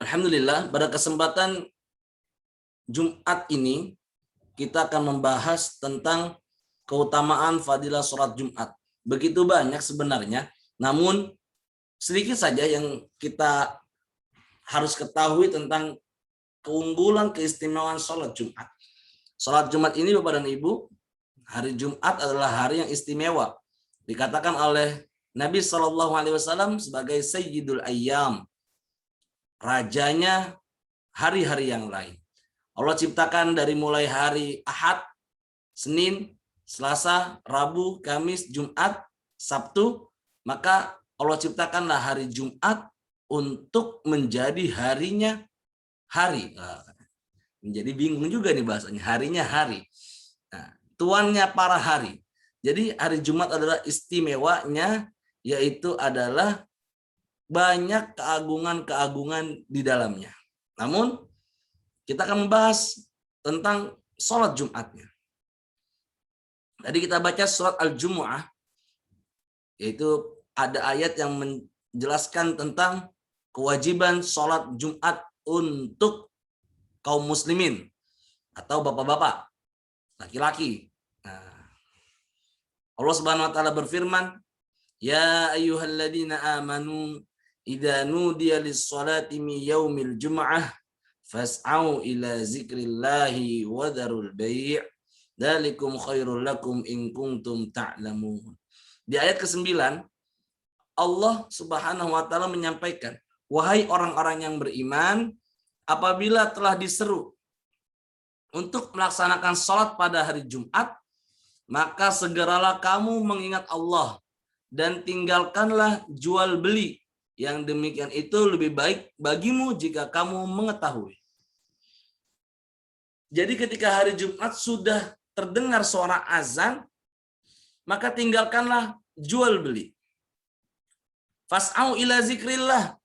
Alhamdulillah, pada kesempatan Jumat ini kita akan membahas tentang keutamaan fadilah sholat Jumat. Begitu banyak sebenarnya, namun sedikit saja yang kita harus ketahui tentang keunggulan keistimewaan sholat Jumat. Sholat Jumat ini Bapak dan Ibu, hari Jumat adalah hari yang istimewa. Dikatakan oleh Nabi SAW sebagai Sayyidul Ayyam, rajanya hari-hari yang lain. Allah ciptakan dari mulai hari Ahad, Senin, Selasa, Rabu, Kamis, Jumat, Sabtu, maka Allah ciptakanlah hari Jumat untuk menjadi harinya hari. Menjadi bingung juga nih bahasanya, harinya hari. Nah, tuannya para hari. Jadi hari Jumat adalah istimewanya, yaitu adalah banyak keagungan-keagungan di dalamnya. Namun kita akan membahas tentang sholat Jumatnya. Tadi kita baca surat Al-Jumu'ah, yaitu ada ayat yang menjelaskan tentang kewajiban sholat Jumat untuk kaum muslimin atau bapak-bapak, laki-laki. Nah, Allah Subhanahu wa taala berfirman, "Ya ayyuhalladzina amanu idza nudiya lis-sholati min yaumil jumu'ah fas'au ila zikrillahi wa dzarul bai' dzalikum khairul lakum in kuntum ta'lamun." Di ayat ke-9 Allah Subhanahu wa taala menyampaikan, "Wahai orang-orang yang beriman, apabila telah diseru untuk melaksanakan sholat pada hari Jumat, maka segeralah kamu mengingat Allah dan tinggalkanlah jual beli. Yang demikian itu lebih baik bagimu jika kamu mengetahui." Jadi ketika hari Jumat sudah terdengar suara azan, maka tinggalkanlah jual beli. Fas'au ila zikrillah.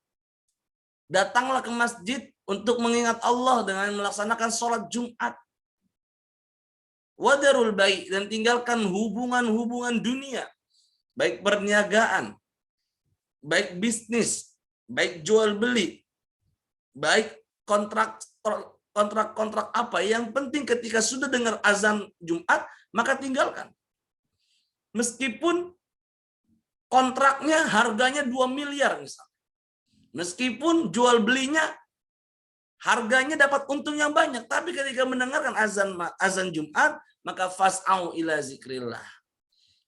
Datanglah ke masjid untuk mengingat Allah dengan melaksanakan sholat Jumat. Wadarul bai', dan tinggalkan hubungan-hubungan dunia, baik perniagaan, baik bisnis, baik jual beli, baik kontrak apa. Yang penting ketika sudah dengar azan Jumat, maka tinggalkan. Meskipun kontraknya harganya 2 miliar misalnya. Meskipun jual belinya harganya dapat untung yang banyak, tapi ketika mendengarkan azan Jumat, maka fas'au ila zikrillah.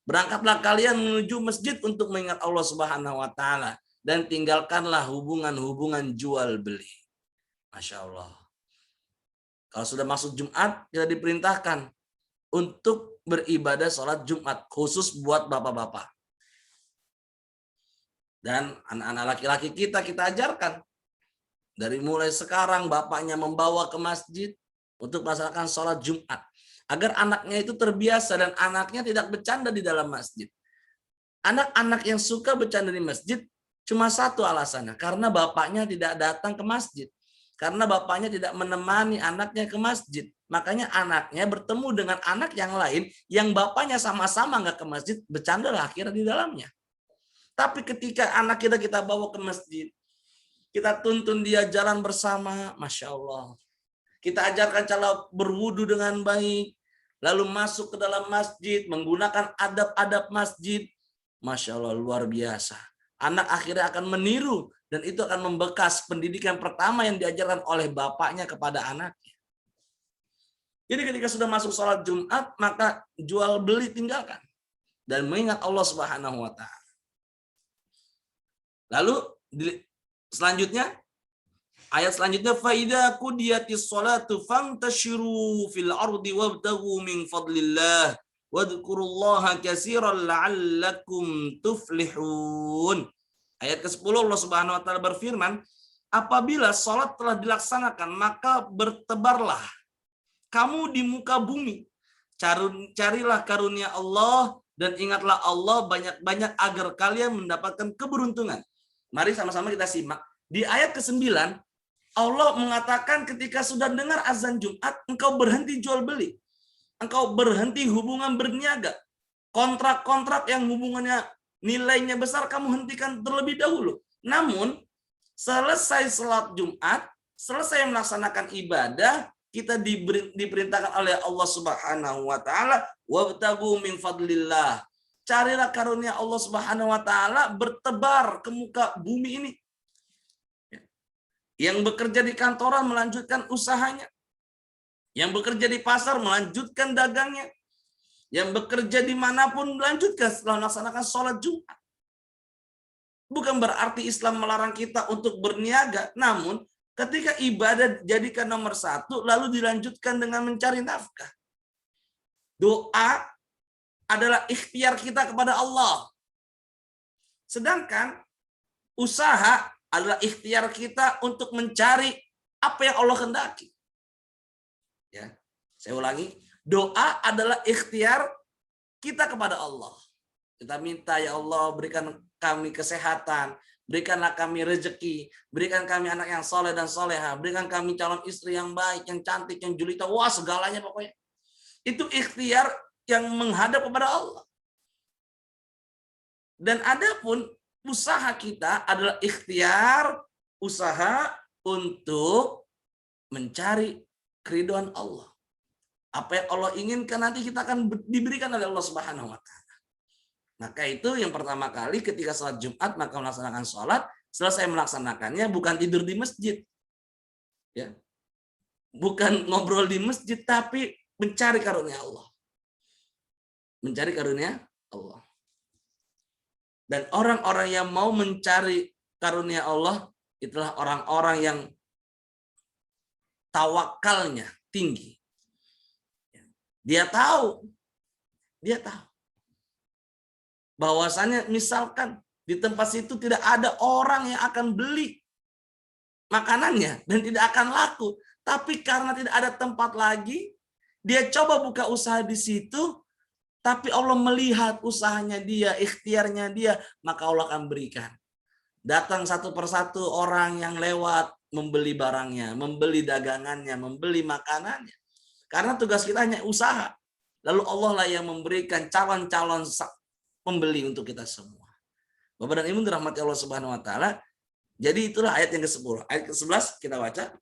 Berangkatlah kalian menuju masjid untuk mengingat Allah Subhanahu wa taala dan tinggalkanlah hubungan-hubungan jual beli. Masya Allah. Kalau sudah masuk Jumat, kita diperintahkan untuk beribadah sholat Jumat, khusus buat bapak-bapak. Dan anak-anak laki-laki kita ajarkan. Dari mulai sekarang bapaknya membawa ke masjid untuk melaksanakan sholat Jumat. Agar anaknya itu terbiasa dan anaknya tidak bercanda di dalam masjid. Anak-anak yang suka bercanda di masjid cuma satu alasannya, karena bapaknya tidak datang ke masjid. Karena bapaknya tidak menemani anaknya ke masjid. Makanya anaknya bertemu dengan anak yang lain yang bapaknya sama-sama nggak ke masjid, bercanda lah akhirnya di dalamnya. Tapi ketika anak kita bawa ke masjid, kita tuntun dia jalan bersama, Masya Allah. Kita ajarkan cara berwudu dengan baik, lalu masuk ke dalam masjid, menggunakan adab-adab masjid. Masya Allah, luar biasa. Anak akhirnya akan meniru, dan itu akan membekas pendidikan pertama yang diajarkan oleh bapaknya kepada anaknya. Jadi ketika sudah masuk sholat Jumat, maka jual beli tinggalkan. Dan mengingat Allah Subhanahu wa ta'ala. Lalu selanjutnya, ayat selanjutnya, faida qudiyatis sholatu fantashiru fil ardi wabtaghu min fadlillah wadhkurullaha katsiran la'allakum tuflihun. Ayat ke-10 Allah Subhanahu wa taala berfirman, apabila sholat telah dilaksanakan, maka bertebarlah kamu di muka bumi, carilah karunia Allah dan ingatlah Allah banyak-banyak agar kalian mendapatkan keberuntungan. Mari sama-sama kita simak. Di ayat ke-9, Allah mengatakan ketika sudah dengar azan Jumat, engkau berhenti jual beli. Engkau berhenti hubungan berniaga. Kontrak-kontrak yang hubungannya nilainya besar, kamu hentikan terlebih dahulu. Namun, Selesai sholat Jumat, selesai melaksanakan ibadah, kita diperintahkan oleh Allah Subhanahu wa taala, wabtagu min fadlillah. Carilah karunia Allah Subhanahu wa taala bertebar ke muka bumi ini. Yang bekerja di kantoran melanjutkan usahanya. Yang bekerja di pasar melanjutkan dagangnya. Yang bekerja dimanapun melanjutkan setelah melaksanakan sholat Jumat. Bukan berarti Islam melarang kita untuk berniaga, namun ketika ibadah jadikan nomor satu, lalu dilanjutkan dengan mencari nafkah. Doa adalah ikhtiar kita kepada Allah. Sedangkan usaha adalah ikhtiar kita untuk mencari apa yang Allah kehendaki. Ya, saya ulangi, doa adalah ikhtiar kita kepada Allah. Kita minta, ya Allah, berikan kami kesehatan, berikanlah kami rezeki, berikan kami anak yang soleh dan soleha, berikan kami calon istri yang baik, yang cantik, yang julita, wah segalanya pokoknya. Itu ikhtiar yang menghadap kepada Allah. Dan adapun usaha kita adalah ikhtiar usaha untuk mencari keridhaan Allah. Apa yang Allah inginkan nanti kita akan diberikan oleh Allah Subhanahu wa taala. Maka itu yang pertama kali ketika sholat Jumat, maka melaksanakan sholat, selesai melaksanakannya bukan tidur di masjid. Ya. Bukan ngobrol di masjid, tapi mencari karunia Allah. Mencari karunia Allah. Dan orang-orang yang mau mencari karunia Allah, itulah orang-orang yang tawakalnya tinggi. Dia tahu bahwasannya misalkan di tempat situ tidak ada orang yang akan beli makanannya dan tidak akan laku. Tapi karena tidak ada tempat lagi, dia coba buka usaha di situ, tapi Allah melihat usahanya dia, ikhtiarnya dia, maka Allah akan berikan. Datang satu persatu orang yang lewat membeli barangnya, membeli dagangannya, membeli makanannya. Karena tugas kita hanya usaha. Lalu Allah lah yang memberikan calon-calon pembeli untuk kita semua. Bapak dan Ibu dirahmati Allah Subhanahu wa taala. Jadi itulah ayat yang ke-10. Ayat ke-11 kita baca.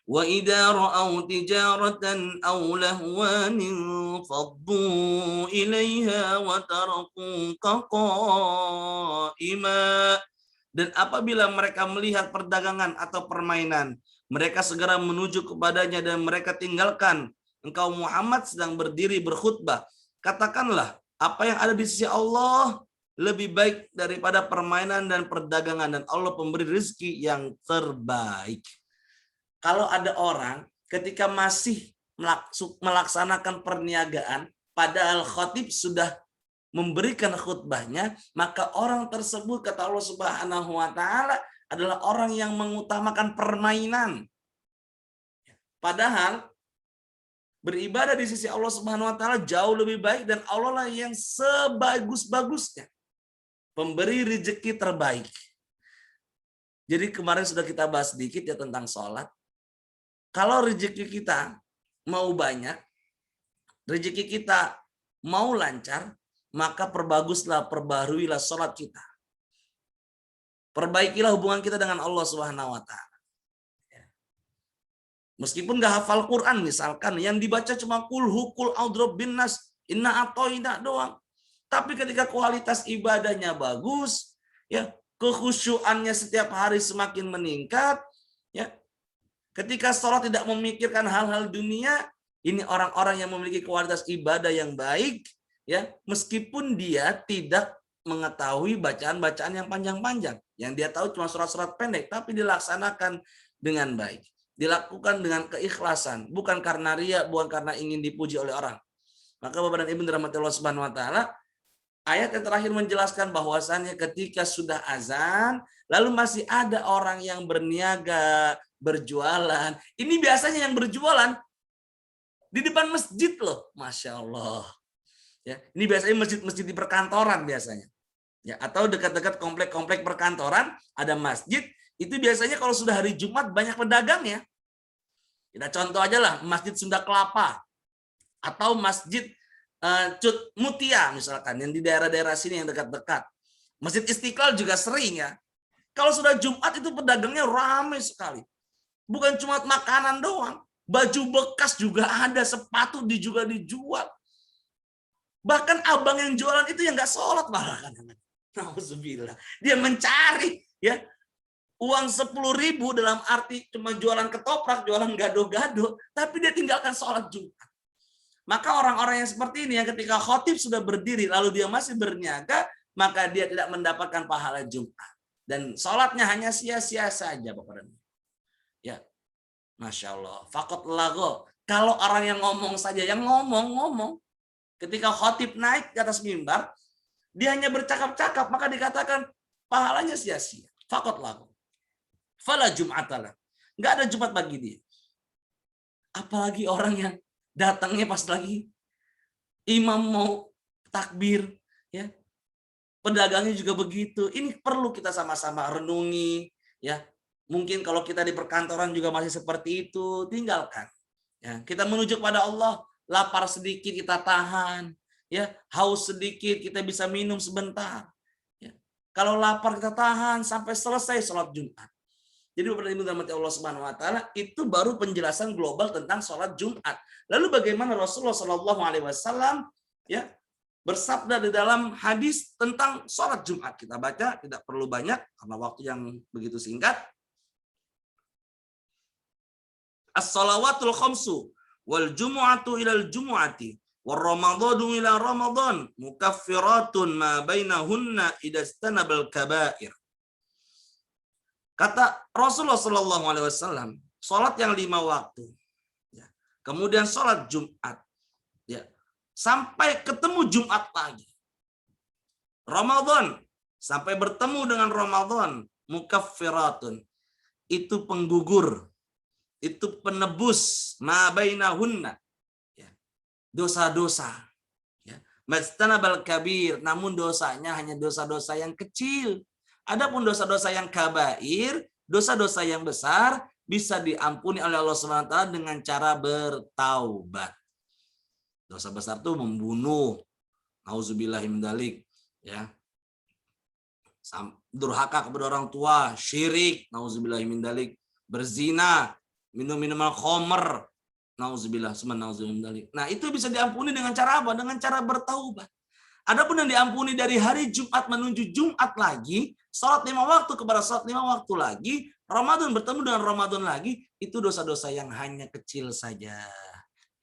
Wa idza ra'aw tijaratan aw lahwan faddu ilaiha wa tarakuka qa'ima. Dan apabila mereka melihat perdagangan atau permainan, mereka segera menuju kepadanya dan mereka tinggalkan engkau Muhammad sedang berdiri berkhutbah. Katakanlah, apa yang ada di sisi Allah lebih baik daripada permainan dan perdagangan, dan Allah pemberi rezeki yang terbaik. Kalau ada orang ketika masih melaksanakan perniagaan, padahal khatib sudah memberikan khutbahnya, maka orang tersebut kata Allah Subhanahu wa taala adalah orang yang mengutamakan permainan. Padahal beribadah di sisi Allah Subhanahu wa taala jauh lebih baik, dan Allah lah yang sebagus-bagusnya pemberi rezeki terbaik. Jadi kemarin sudah kita bahas sedikit ya tentang sholat. Kalau rezeki kita mau banyak, rezeki kita mau lancar, maka perbaguslah, perbaharuilah sholat kita. Perbaikilah hubungan kita dengan Allah Subhanahu wa taala. Meskipun nggak hafal Quran misalkan, yang dibaca cuma kulhu, kul audrob bin nas, inna atoina doang. Tapi ketika kualitas ibadahnya bagus, ya kekhusyuannya setiap hari semakin meningkat, ya. Ketika sholat tidak memikirkan hal-hal dunia, ini orang-orang yang memiliki kualitas ibadah yang baik, ya, meskipun dia tidak mengetahui bacaan-bacaan yang panjang-panjang. Yang dia tahu cuma surat-surat pendek, tapi dilaksanakan dengan baik. Dilakukan dengan keikhlasan, bukan karena ria, bukan karena ingin dipuji oleh orang. Maka Bapak dan Ibu dirahmati Allah Subhanahu wa taala, ayat yang terakhir menjelaskan bahwasannya ketika sudah azan, lalu masih ada orang yang berniaga, berjualan. Ini biasanya yang berjualan di depan masjid loh, Masya Allah. Ya, ini biasanya masjid-masjid di perkantoran biasanya. Ya, atau dekat-dekat komplek-komplek perkantoran ada masjid. Itu biasanya kalau sudah hari Jumat banyak pedagang ya. Kita contoh aja lah, Masjid Sunda Kelapa atau Masjid Cut Mutia misalkan yang di daerah-daerah sini yang dekat-dekat. Masjid Istiqlal juga sering ya. Kalau sudah Jumat itu pedagangnya ramai sekali. Bukan cuma makanan doang, baju bekas juga ada, sepatu juga dijual. Bahkan abang yang jualan itu yang nggak sholat malah kan. Nauzubillah. Dia mencari ya uang 10.000 dalam arti cuma jualan ketoprak, jualan gado-gado, tapi dia tinggalkan sholat Jumat. Maka orang-orang yang seperti ini yang ketika khotib sudah berdiri lalu dia masih berniaga, maka dia tidak mendapatkan pahala Jumat. Dan sholatnya hanya sia-sia saja, Bapak dan Ibu. Ya, Masya Allah. Fakot lago. Kalau orang yang ngomong saja, yang ngomong, ketika khotib naik ke atas mimbar, dia hanya bercakap-cakap, maka dikatakan pahalanya sia-sia. Fakot lago. Fala Jum'atalah. Nggak ada Jumat bagi dia. Apalagi orang yang datangnya pas lagi imam mau takbir, ya. Pedagangnya juga begitu. Ini perlu kita sama-sama renungi, ya. Mungkin kalau kita di perkantoran juga masih seperti itu, tinggalkan. Ya, kita menuju kepada Allah, lapar sedikit kita tahan, ya. Haus sedikit kita bisa minum sebentar. Ya. Kalau lapar kita tahan sampai selesai sholat Jumat. Jadi Bapak Ibu rahmati Allah Subhanahu wa taala, itu baru penjelasan global tentang sholat Jumat. Lalu bagaimana Rasulullah Shallallahu alaihi wasallam ya bersabda di dalam hadis tentang sholat Jumat. Kita baca, tidak perlu banyak karena waktu yang begitu singkat. As-salawatul khamsu wal jumu'atu ilal jumu'ati war ramadhanu ila ramadhan mukaffiratun ma bainahunna idastanabal kaba'ir. Kata Rasulullah Shallallahu alaihi wasallam, sholat yang 5 waktu. Ya. Kemudian sholat Jumat. Ya. Sampai ketemu Jumat lagi. Ramadan sampai bertemu dengan Ramadan, mukaffiratun. Itu penggugur. Itu penebus ma bainahunna. Ya. Dosa-dosa. Ya. Mastanabal kabir, namun dosanya hanya dosa-dosa yang kecil. Adapun dosa-dosa yang kabair, dosa-dosa yang besar bisa diampuni oleh Allah SWT dengan cara bertaubat. Dosa besar itu membunuh, nauzubillahi min dzalik, ya. Durhaka kepada orang tua, syirik, nauzubillahi min dzalik, berzina, minum minuman khamr, nauzubillah, nauzubillahi min dzalik. Nah, itu bisa diampuni dengan cara apa? Dengan cara bertaubat. Adapun yang diampuni dari hari Jumat menuju Jumat lagi, salat 5 waktu kepada salat 5 waktu lagi, Ramadan bertemu dengan Ramadan lagi, itu dosa-dosa yang hanya kecil saja.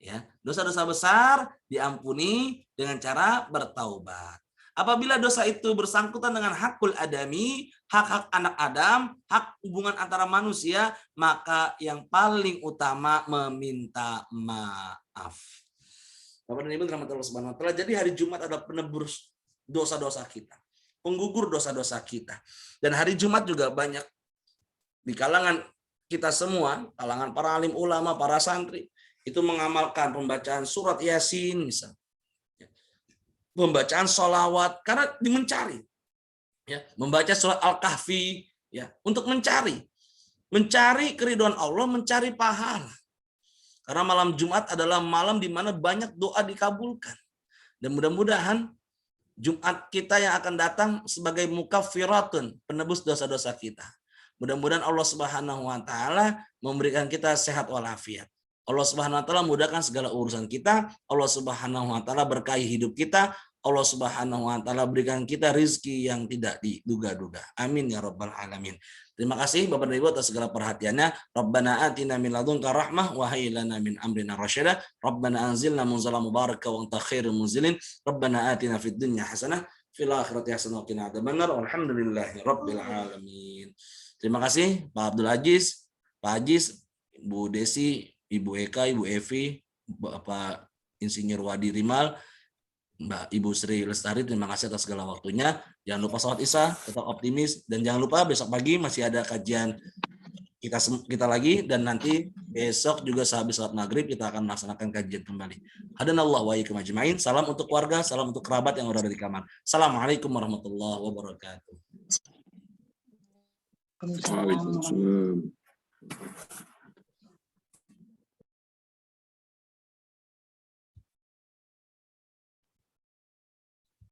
Ya, dosa-dosa besar diampuni dengan cara bertaubat. Apabila dosa itu bersangkutan dengan hakul adami, hak-hak anak Adam, hak hubungan antara manusia, maka yang paling utama meminta maaf. Bapak dan Ibu rahmati Allah Subhanahu wa taala. Jadi hari Jumat adalah penebus dosa-dosa kita, penggugur dosa-dosa kita. Dan hari Jumat juga banyak di kalangan kita semua, kalangan para alim ulama, para santri, itu mengamalkan pembacaan surat Yasin misalnya. Pembacaan sholawat karena mencari. Ya, membaca surat Al-Kahfi ya, untuk mencari keridhaan Allah, mencari pahala. Karena malam Jumat adalah malam di mana banyak doa dikabulkan. Dan mudah-mudahan Jumat kita yang akan datang sebagai mukaffiratun, penebus dosa-dosa kita. Mudah-mudahan Allah Subhanahu wa taala memberikan kita sehat walafiat. Allah Subhanahu wa taala mudahkan segala urusan kita. Allah Subhanahu wa taala berkahi hidup kita. Allah Subhanahu wa taala berikan kita rizki yang tidak diduga-duga. Amin ya rabbal alamin. Terima kasih Bapak dan Ibu atas segala perhatiannya. Rabbana atina min ladunka rahmah wa hayyi lana min amrina rasyada. Rabbana anzilna munzalan mubaraka wa anta khairul munzilin. Rabbana atina fid dunya hasanah fil akhirati hasanah wa qina adzabannar. Walhamdulillahi rabbil alamin. Terima kasih Pak Abdul Aziz, Pak Aziz, Bu Desi, Ibu Eka, Ibu Evi, Bapak Insinyur Wadi Rimal, Mbak Ibu Sri Lestari, terima kasih atas segala waktunya. Jangan lupa sholat Isya, tetap optimis, dan jangan lupa besok pagi masih ada kajian kita lagi, dan nanti besok juga sehabis sholat maghrib kita akan melaksanakan kajian kembali. Hadanallah wa iyyakum ajmain. Salam untuk keluarga, salam untuk kerabat yang berada di kamar. Assalamualaikum warahmatullahi wabarakatuh. Waalaikumsalam.